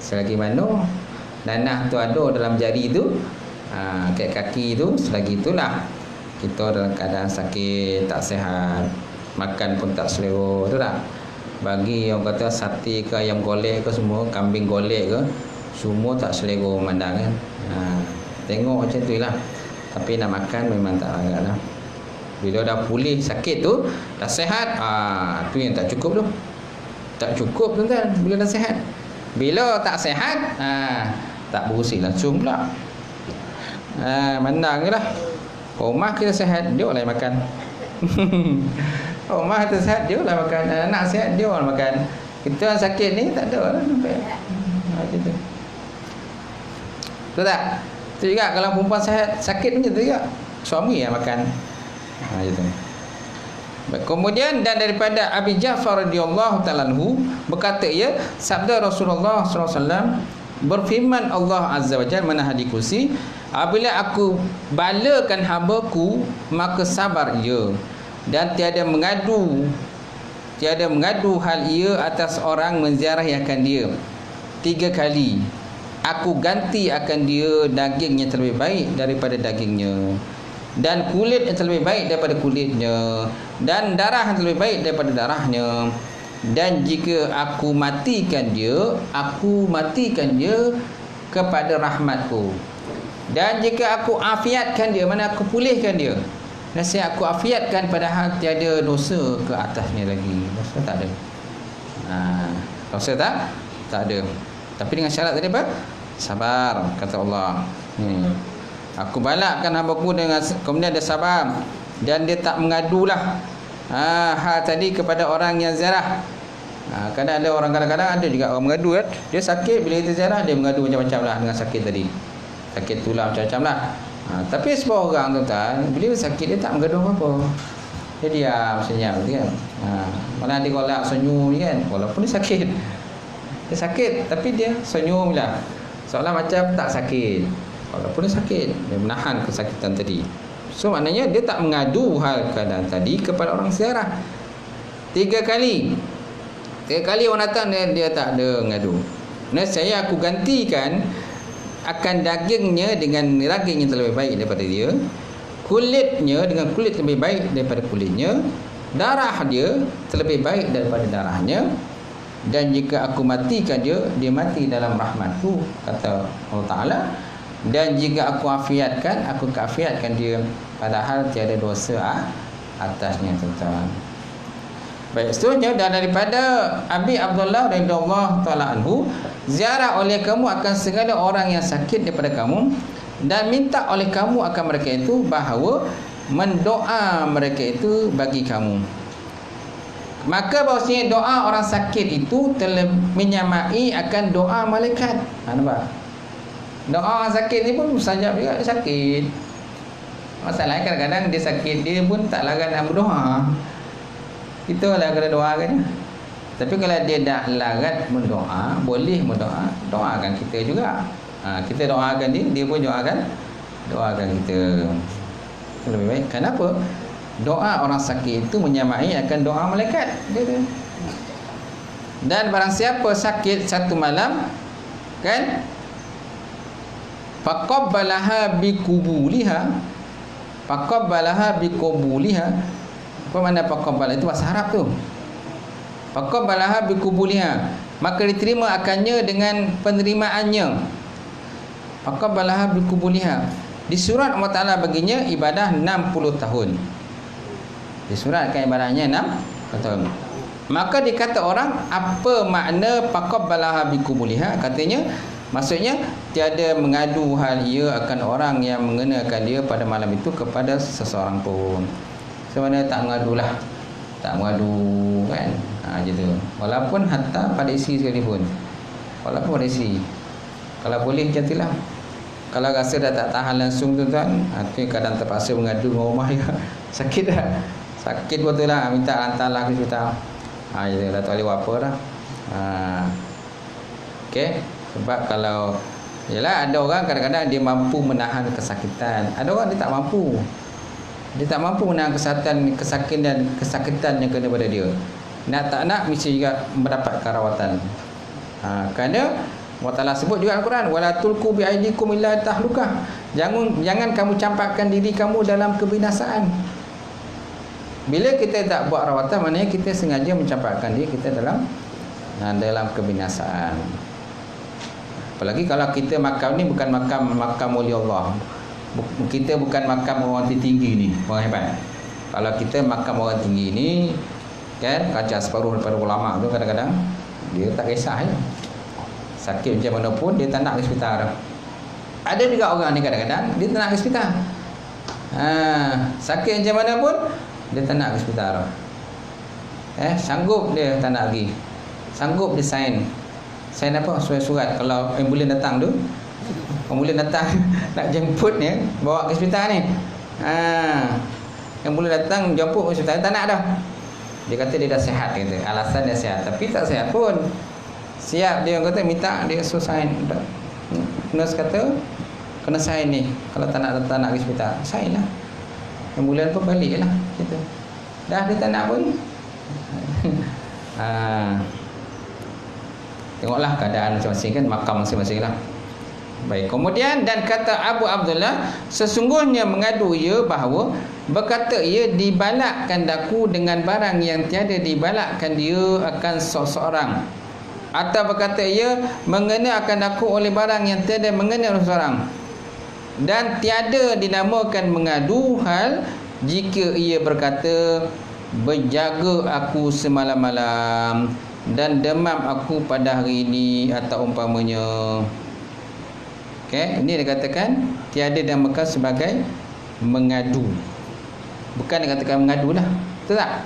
Selagi mana nanah tu ada dalam jari tu, kat kaki tu, selagi itulah kita dalam keadaan sakit, tak sihat, makan pun tak selera tu lah. Bagi yang kata sate ke ayam golek ke semua, kambing golek ke, semua tak selera memandang kan. Tengok macam tu lah. Tapi nak makan memang tak agak lah. Bila dah pulih sakit tu, dah sihat, tu yang tak cukup tu. Tak cukup tuan-tuan bila dah sihat. Bila tak sihat, tak berusi langsung pula. Mandang je lah. Rumah kita sihat, dia orang makan. Rumah kita sihat, dia orang makan. Anak sihat, dia orang makan. Kita yang sakit ni tak ada lah. Macam tu. Betul tak? Itu juga kalau perempuan sihat, sakit macam tu juga, suami yang makan. Macam tu. Kemudian dan daripada Abi Ja'far radhiyallahu ta'ala anhu berkata, ya, sabda Rasulullah SAW, berfirman Allah Azza wa Jalla mana hadis kursi, Apabila aku balakan hamba-Ku, maka sabar ia dan tiada mengadu hal ia atas orang menziarahikan dia. 3 kali aku ganti akan dia daging yang terlebih baik daripada dagingnya, dan kulit yang terlebih baik daripada kulitnya, dan darah yang terlebih baik daripada darahnya. Dan jika aku matikan dia kepada rahmatku. Dan jika aku afiatkan dia, mana aku pulihkan dia, nasihat aku afiatkan padahal tiada dosa ke atasnya lagi. Dosa tak ada. Dosa tak ada. Tapi dengan syarat tadi apa? Sabar, kata Allah. Aku balakkan hamba-Ku dengan, kemudian dia sabar dan dia tak mengadulah hal tadi kepada orang yang ziarah. Kadang ada orang, kadang-kadang ada juga orang mengadu kan. Dia sakit, bila kita ziarah dia mengadu macam-macam lah dengan sakit tadi. Sakit tulang macam-macam lah. Tapi sebuah orang tuan-tuan, bila dia sakit dia tak mengadu apa-apa. Dia diam, senyap kan. Malah dia golak senyum kan, walaupun dia sakit. Dia sakit tapi dia senyum lah, seolah macam tak sakit, walaupun dia sakit. Dia menahan kesakitan tadi. So maknanya dia tak mengadu hal keadaan tadi kepada orang ziarah. 3 kali orang datang dia tak ada mengadu. Saya aku gantikan akan dagingnya dengan daging yang terlebih baik daripada dia, kulitnya dengan kulit lebih baik daripada kulitnya, darah dia terlebih baik daripada darahnya. Dan jika aku matikan dia mati dalam rahmatku, kata Allah Ta'ala. Dan jika aku afiatkan dia padahal tiada dosa atasnya, tuan-tuan. Baik, seterusnya, dan daripada Abi Abdullah radhiyallahu ta'ala anhu, ziarah oleh kamu akan segala orang yang sakit daripada kamu, dan minta oleh kamu akan mereka itu, bahawa mendoa mereka itu bagi kamu. Maka bahawasanya doa orang sakit itu telah menyamai akan doa malaikat. Nampak? Doa orang sakit ni pun mustajab juga, dia sakit. Masalahnya kadang-kadang dia sakit, dia pun tak larat nak berdoa. Kita lah kena doakan. Tapi kalau dia dah larat mendoa, boleh mendoa, doakan kita juga. Kita doakan dia pun doakan kita. Itu lebih baik. Kenapa? Doa orang sakit itu menyamai akan doa malaikat. Dan barang siapa sakit satu malam, kan, faqabbalaha biqubuliha. Apa makna faqabbala? Itu bahasa Arab tu. Faqabbalaha biqubuliha, maka diterima akannya dengan penerimaannya. Faqabbalaha biqubuliha. Di surat Allah Ta'ala baginya ibadah 60 tahun. Disuratkan ibadahnya 6 tahun. Maka dikata orang, apa makna faqabbalaha biqubuliha? Katanya, maksudnya tiada mengadu hal ia akan orang yang mengenakan dia pada malam itu kepada seseorang pun. Sebenarnya tak mengadulah, tak mengadu kan, gitu. Walaupun hatta pada isteri sekalipun, walaupun pada isteri, kalau boleh macam itulah. Kalau rasa dah tak tahan langsung tuan-tuan, itu kadang terpaksa mengadu dengan rumah dia. Sakit dah, sakit betul lah, minta hantarlah ke hospital. Jadi dah tak boleh buat apa dah. Okey, sebab kalau yalah, ada orang kadang-kadang dia mampu menahan kesakitan, ada orang dia tak mampu. Dia tak mampu menahan kesakitan yang kena pada dia. Nak tak nak mesti juga mendapatkan rawatan. Kerana Allah Ta'ala sebut juga Al-Quran, wala tulqu bi aidikum illa tahlukah. Jangan kamu campakkan diri kamu dalam kebinasaan. Bila kita tak buat rawatan, maknanya kita sengaja mencampakkan diri kita dalam kebinasaan. Apalagi kalau kita makam ni bukan makam wali Allah. Kita bukan makam orang tinggi ni, orang hebat. Kalau kita makam orang tinggi ni, kan, kaca separuh daripada ulama tu, kadang-kadang dia tak kisah ya. Sakit macam mana pun dia tak nak ke hospital. Ada juga orang ni kadang-kadang dia tak nak ke hospital. Sakit macam mana pun dia tak nak ke hospital. Sanggup dia tak nak pergi. Sanggup dia sign apa? Surat kalau ambulan datang tu. Ambulan datang nak jemput ni, bawa ke hospital ni. Ambulan datang jemput ke hospital, tak nak dah. Dia kata dia dah sihat, kata. Alasan dia sihat, tapi tak sihat pun. Siap dia kata minta dia sign. Nurse kata kena sign ni. Kalau tak nak pergi hospital, sign lah. Ambulan pun balik lah gitu. Dah dia tak nak pun. Tengoklah keadaan masing-masing kan, makam masing-masing lah. Baik, kemudian dan kata Abu Abdullah, sesungguhnya mengadu ia bahawa berkata ia dibalakkan daku dengan barang yang tiada dibalakkan dia akan seseorang, atau berkata ia mengena akan daku oleh barang yang tiada mengena oleh seseorang, dan tiada dinamakan mengadu hal jika ia berkata berjaga aku semalam-malam dan demam aku pada hari ini, atau umpamanya. Okey, ini dikatakan tiada dinamakan sebagai mengadu. Bukan dikatakan mengadu dah. Betul tak?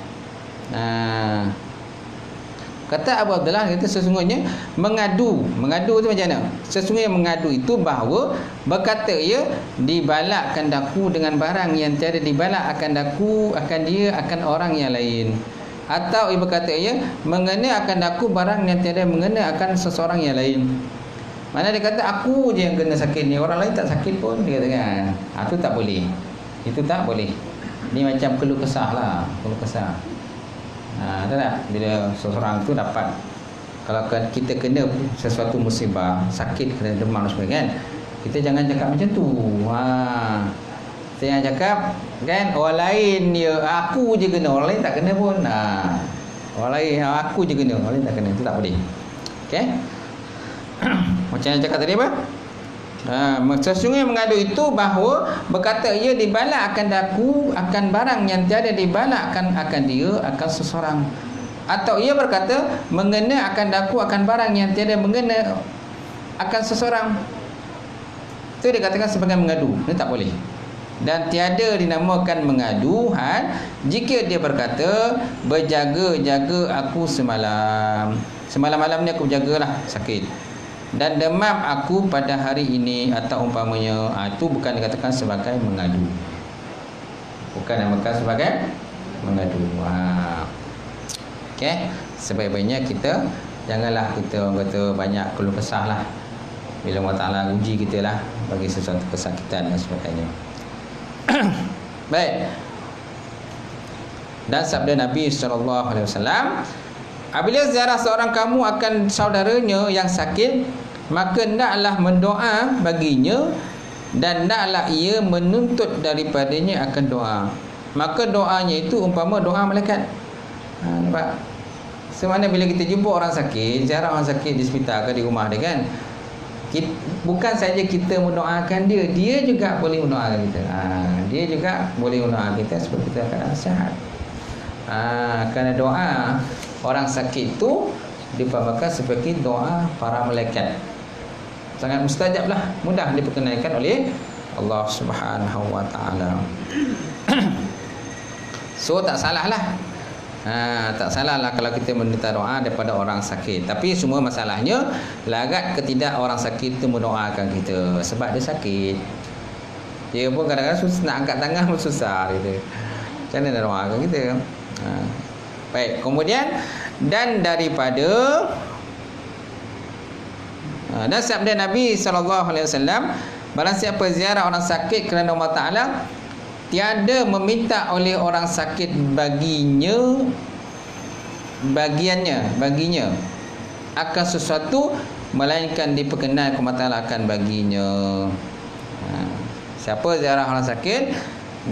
Kata Abu Abdullah, kata sesungguhnya mengadu tu macam mana? Sesungguhnya mengadu itu bahawa berkata ia dibalakkan daku dengan barang yang tiada dibalak akan daku akan dia akan orang yang lain, atau ia berkata ia mengena akan daku barang yang tiada mengena akan seseorang yang lain. Mana dia kata aku je yang kena sakit ni, orang lain tak sakit pun, dia katakan. Itu tak boleh. Itu tak boleh. Ni macam keluh kesah lah, keluh kesah. Tahu tak? Bila seseorang tu dapat, kalau kita kena sesuatu musibah, sakit, kena demam sebagainya kan, kita jangan cakap macam tu. Kita jangan cakap kan, orang lain dia, aku je kena, orang lain tak kena pun. Orang lain, aku je kena, orang lain tak kena. Itu tak boleh. Okey? Macam yang cakap tadi apa? Sesungguhnya mengadu itu bahawa berkata ia dibalak akan daku akan barang yang tiada dibalak akan dia akan seseorang, atau ia berkata mengena akan daku akan barang yang tiada mengena akan seseorang. Itu dikatakan sebagai mengadu. Ini tak boleh. Dan tiada dinamakan mengaduhan jika dia berkata berjaga-jaga aku semalam. Semalam-malam ni aku berjagalah sakit, dan demam aku pada hari ini, atau umpamanya. Itu bukan dikatakan sebagai mengadu. Bukan dinamakan sebagai mengadu. Okey, sebaik-baiknya kita janganlah kita orang kata banyak keluh kesah lah. Bila Allah Ta'ala uji kita lah bagi sesuatu kesakitan dan sebagainya. Baik. Dan sabda Nabi SAW, apabila ziarah seorang kamu akan saudaranya yang sakit, maka hendaklah mendoa baginya, dan hendaklah ia menuntut daripadanya akan doa. Maka doanya itu umpama doa malaikat. Nampak? Semana bila kita jumpa orang sakit, ziarah orang sakit di hospital ke di rumah dia kan, bukan saja kita mendoakan dia, dia juga boleh mendoakan kita. Dia juga boleh mendoakan kita supaya kita akan sihat. Kerana doa orang sakit itu dipahamkan sebagai doa para malaikat. Sangat mustajab lah, mudah diperkenalkan oleh Allah Subhanahu Wa Taala. So tak salah lah. Tak salah lah kalau kita meminta doa daripada orang sakit. Tapi semua masalahnya larat ketidak orang sakit itu mendoakan kita, sebab dia sakit. Dia pun kadang-kadang susah, nak angkat tangan pun susah gitu. Macam mana nak doakan kita? Baik, kemudian dan daripada dan sabda Nabi SAW, barang siapa ziarah orang sakit kerana Allah Ta'ala, tiada meminta oleh orang sakit baginya akan sesuatu, melainkan diperkenalkan Allah Ta'ala akan baginya. Siapa ziarah orang sakit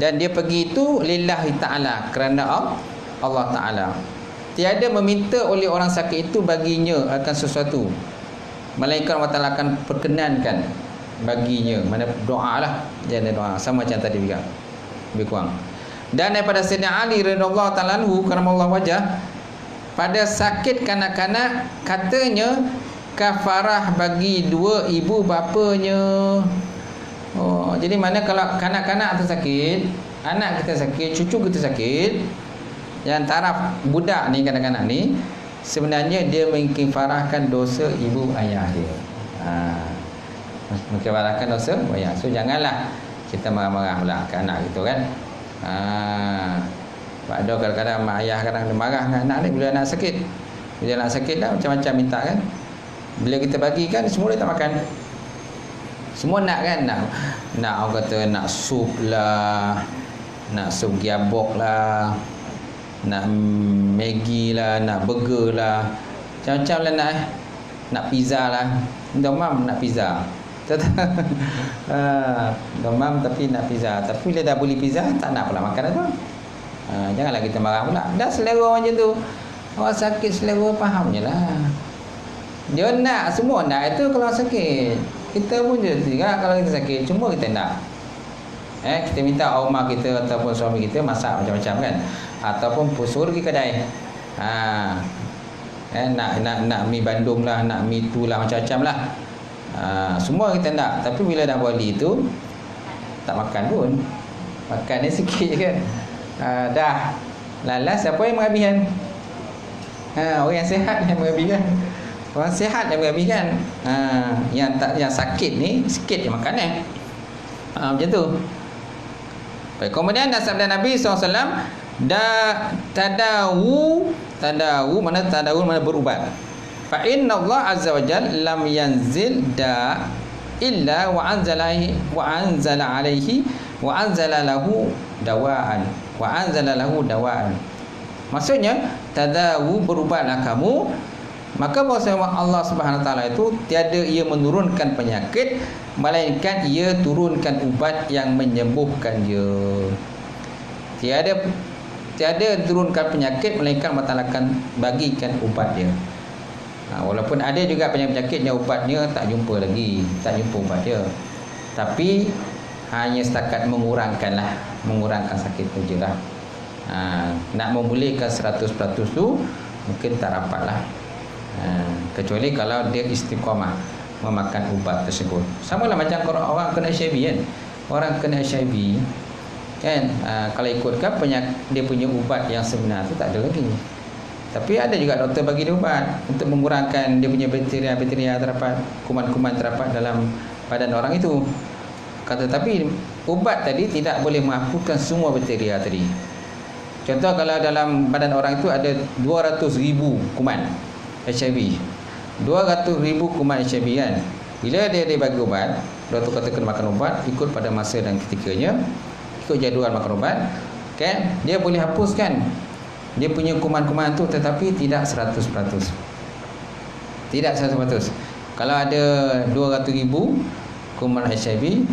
dan dia pergi itu lillahi ta'ala, kerana Allah Ta'ala, tiada meminta oleh orang sakit itu baginya akan sesuatu, melainkan Allah Ta'ala akan perkenankan baginya. Mana doa lah, jangan doa. Sama macam tadi juga, lebih kurang. Dan daripada Sayyidina Ali radhiyallahu ta'ala anhu karamallahu wajah, pada sakit kanak-kanak katanya kafarah bagi dua ibu bapanya. Jadi mana kalau kanak-kanak tu sakit, anak kita sakit, cucu kita sakit, yang taraf budak ni, kanak-kanak ni, sebenarnya dia mengkafarahkan dosa ibu ayah dia. Mengkafarahkan dosa ibu ayah. So janganlah kita marah-marah pula ke anak gitu kan. Sebab ada kadang-kadang mak ayah kadang dia marah dengan anak ni bila anak sakit. Bila anak sakit dah macam-macam minta kan. Bila kita bagi kan semua dia tak makan. Semua nak kan, nak orang kata nak sup lah, nak sup giabok lah, nak Maggi lah, nak burger lah, macam-macam lah nak pizza lah. Demam nak pizza. Demam tapi nak pizza. Tapi bila dah beli pizza tak nak pula makan tu. Janganlah kita marah pula. Dah selera macam tu. Orang sakit selera faham je lah. Dia nak, semua nak itu kalau sakit. Kita pun je juga kalau kita sakit, cuma kita nak. Kita minta rumah kita ataupun suami kita masak macam-macam kan. Ataupun suruh pergi kedai. Nak mi Bandung lah, nak mi tu lah, macam-macam lah. Semua kita nak. Tapi bila dah balik tu tak makan pun. Makan ni sikit je kan. Dah lalas siapa yang menghabiskan? Orang yang sihat yang menghabiskan. Orang sihat yang menghabiskan. Yang sakit ni sikit je makan macam tu. Baik, kemudian sabda Nabi SAW, tadawu mana berubat. Fa inna Allah azza wa jalla lam yanzil da illa wa anzala alaihi wa anzala lahu dawaan. Maksudnya tadawu, berubatlah kamu. Maka bahawasanya Allah Subhanahu Wa Taala itu tiada ia menurunkan penyakit, melainkan ia turunkan ubat yang menyembuhkan dia. Tiada turunkan penyakit, melainkan Allah Taala akan bagikan ubat dia. Walaupun ada juga penyakit-penyakitnya ubatnya tak jumpa lagi, tak jumpa ubat dia. Tapi hanya setakat mengurangkan sakit tu je lah. Nak memulihkan 100% tu mungkin tak dapat lah. Kecuali kalau dia istiqamah memakan ubat tersebut. Sama lah macam orang kena HIV kan. Orang kena HIV kan, kalau ikutkan dia punya ubat yang sebenar tu tak ada lagi. Tapi ada juga doktor bagi dia ubat untuk mengurangkan dia punya bakteria terdapat, kuman-kuman terdapat dalam badan orang itu. Tapi ubat tadi tidak boleh menghapuskan semua bakteria tadi. Contoh kalau dalam badan orang itu ada 200,000 kuman HIV, 200,000 kuman HIV kan. Bila dia bagi ubat, doktor kata kena makan ubat ikut pada masa dan ketikanya, ikut jadual makan ubat kan, dia boleh hapuskan dia punya kuman-kuman tu, tetapi tidak 100%. Tidak 100%. Kalau ada 200,000 kuman HIV,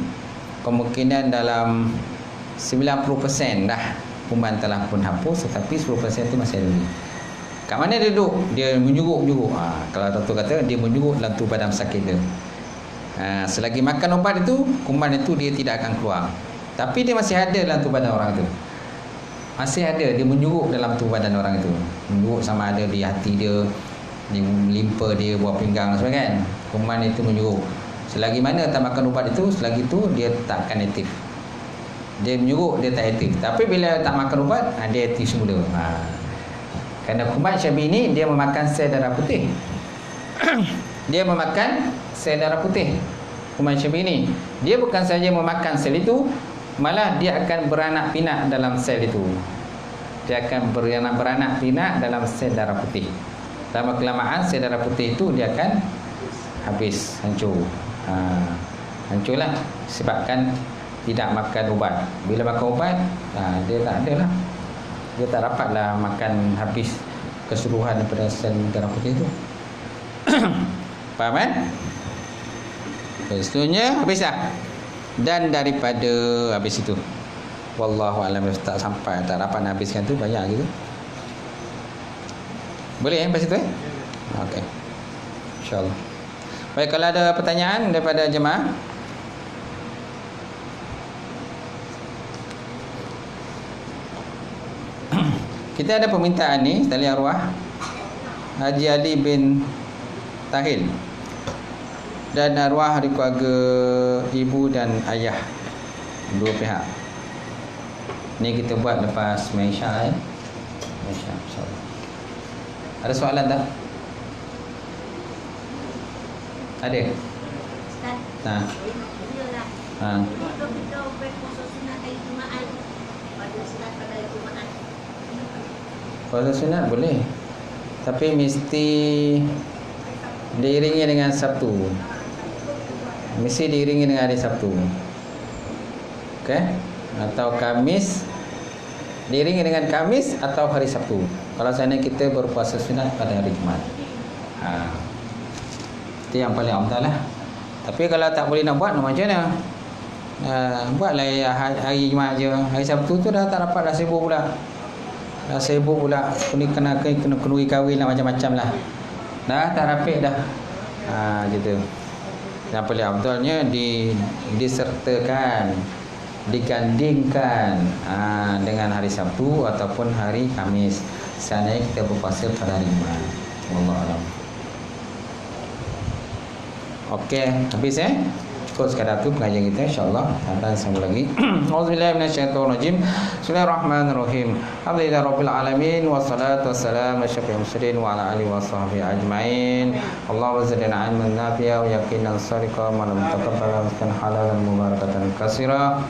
kemungkinan dalam 90% dah kuman telah pun hapus, tetapi 10% tu masih ada. Kat mana dia duduk? Dia menyuruk-nyuruk. Kalau doktor kata dia menyuruk dalam tubuh badan sakit dia. Selagi makan ubat itu, kuman itu dia tidak akan keluar. Tapi dia masih ada dalam tubuh badan orang itu. Masih ada, dia menyuruk dalam tubuh badan orang itu. Menyuruk sama ada di hati dia, di limpa dia, buah pinggang sebagainya kan. Kuman itu menyuruk. Selagi mana tak makan ubat itu, selagi itu dia tak akan aktif. Dia menyuruk, dia tak aktif. Tapi bila tak makan ubat, dia aktif semula. Kerana kuman HIV ini dia memakan sel darah putih. Dia memakan sel darah putih. Kuman HIV ini dia bukan saja memakan sel itu, malah dia akan beranak pinak dalam sel itu. Dia akan beranak pinak dalam sel darah putih. Lama kelamaan sel darah putih itu dia akan habis, hancur. Hancurlah sebabkan tidak makan ubat. Bila makan ubat, dia tak ada lah. Dia tak dapatlah makan habis keseluruhan daripada sel darah putih itu. Faham kan? Seterusnya habis dah. Dan daripada habis itu, wallahu alam, tak sampai, tak dapat nak habiskan tu banyak gitu. Boleh lepas itu Okey. InsyaAllah. Baik, kalau ada pertanyaan daripada jemaah. Kita ada permintaan ni tali arwah Haji Ali bin Tahil dan arwah dari keluarga ibu dan ayah, dua pihak. Ni kita buat lepas Maisha Maisha, insyaAllah. Ada soalan tak? Ada? Ustaz, kita berpuasa sunat hari Jumaat pada sunat pada hari Jumaat. Puasa sunat boleh, tapi mesti diiringi dengan Sabtu. mesti diiringi dengan hari Sabtu. Okey? Atau Kamis diiringi dengan Kamis atau hari Sabtu. Kalau seandainya kita berpuasa sunat pada hari Jumaat. Itu yang paling afdal lah. Tapi kalau tak boleh nak buat macam mana? Buatlah hari Jumaat je. Hari Sabtu tu dah tak dapat, dah sibuk pula. Ni kena kenduri kahwin lah, macam-macam lah. Dah tak rapid dah. Gitu. Yang paling afdalnya disertakan, digandingkan dengan hari Sabtu ataupun hari Khamis. Seandainya kita berpuasa pada hari Jumaat. Wallahu a'lam. Okey, habis cukup sekadar tu pengajian kita, insya-Allah. Dan sambung lagi. Auzubillahi minasyaitonirrajim. Bismillahirrahmanirrahim. Alhamdulillahirabbil alamin wassalatu wassalamu ala asyrofil mursalin wa ala alihi washabbihi ajmain. Allahumma zidna ilman nafi'a wa yaqinan sadiqa wa lam taqabbal rizqan halalan mubarakatan katsira.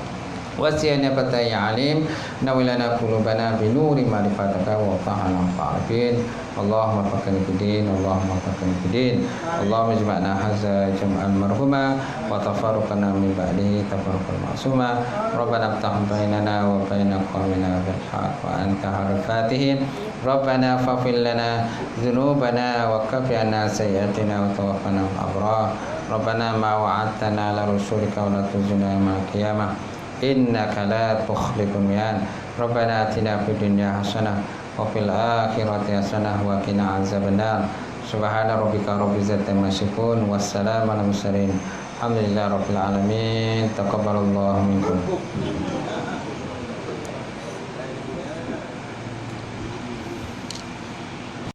Wasi'ana fatai alim nawilana qulubana bi nuri ma'rifatika wa ta'ala fa'alin. Allahumma faqina fid-din, Allahumma faqina fid-din. Allahumma ijma'na hadza jam'an marhuma wa tafarraqna min ba'dihi tafarruqan ma'suma. Rabbana iftah bainana wa baina qaumina bil haqq wa anta khairul fatihin. Rabbana faghfir lana dzunubana wa kaffi 'anna sayyi'atina wa tawaffana ma'al abrar. Rabbana ma wa'adtana la rusulika wa la tukhzina yawmal qiyamah. Innaka la tukhliful mi'ad. Rabbana atina fid dunya hasanah wa fil akhirati hasanah wa qina azabannar. Subhana rabbika rabbil izzati amma yasifun. Wassalamu alal mursalin. Alhamdulillahi rabbil alamin. Taqabbalallahu minkum.